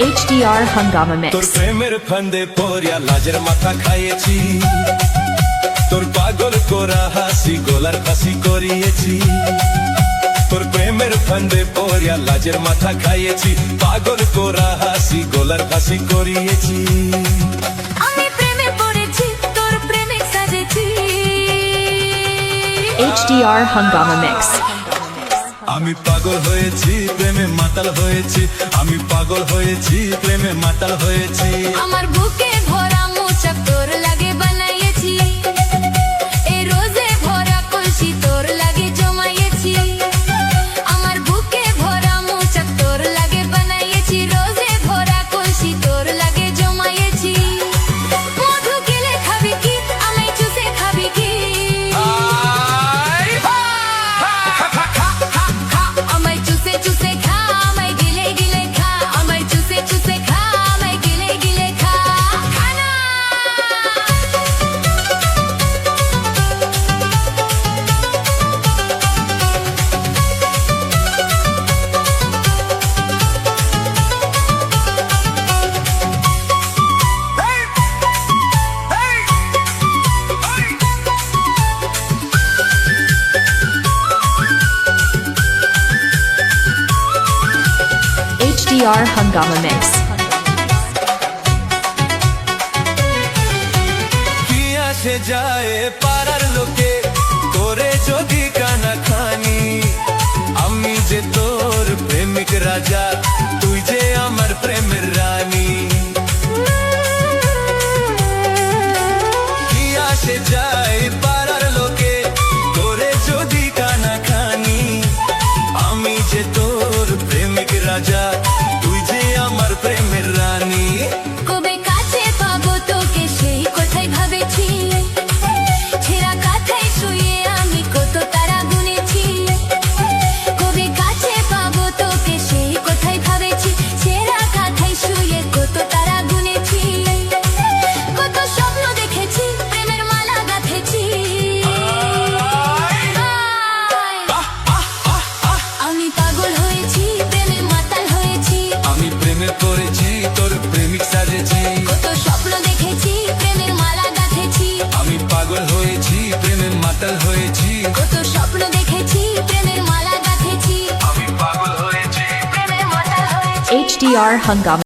HDR Hungama Mix. তোর প্রেমের ফান্দে পড়িয়া লাজের মাথা খাইয়েছি, তোর পাগল করা হাসি গোলার ফাঁসি করিয়েছি। তোর প্রেমের ফান্দে পড়িয়া লাজের মাথা খাইয়েছি, পাগল করা হাসি গোলার ফাঁসি করিয়েছি। আমি প্রেমে পড়েছি, তোর প্রেমিক সাজেছি। HDR Hungama Mix. আমি পাগল হয়েছি, প্রেমে মাতাল হয়েছি। আমি পাগল হয়েছি, প্রেমে মাতাল হয়েছি। আমার বুকে ভরা মোচক তোর লাগে বানাইয়েছি, এই রোজে ভরা কলসি তোর লাগে জমাইয়েছি। আমার বুকে ভরা মোচক তোর লাগে বানাইয়েছি, রোজে ভরা কলসি তোর লাগে জমাইয়েছি। মধু গেলে খাবি কি, আমায় চুষে খাবি কি? আমায় চুষে চুষে খা, আমায় গিলে গিলে খা। আমায় চুষে চুষে খা, আমায় গিলে গিলে খা। খানা HDR Hungama Mix. কি আসে যায় পাড়ার লোকে তোরে যদি কানা খানি, আমি যে তোর প্রেমিক রাজা, তুই যে আমার প্রেমের রানী। কি আসে যায় পাড়ার লোকে তোরে যদি কানা খানি, আমি যে তোর প্রেমিক রাজা, তুই যে আমার প্রেমের রানী। কবে কাছে পাবো তোকে সেই কথাই ভাবেছি, ছেঁড়া কাঁথায় শুয়ে আমি কত তারা গুনেছি। কবে কাছে পাবো তোকে সেই কথাই ভাবেছি, ছেঁড়া কাঁথায় শুয়ে কত তারা গুনেছি। কত স্বপ্ন দেখেছি, প্রেমের মালা গাঁথেছি। আমি পাগল হয়েছি, প্রেমে মাতাল হয়েছি। আমি প্রেমে পড়েছি, তোর প্রেমিক সাজেছি। কত স্বপ্ন দেখেছি, প্রেমের মালা গাঁথেছি। আমি পাগল হয়েছি, প্রেমে মাতাল হয়েছি। কত স্বপ্ন দেখেছি, প্রেমের মালা গাঁথেছি। আমি পাগল হয়েছি। প্রেমের মাতাল হয়েছি। HDR Hungama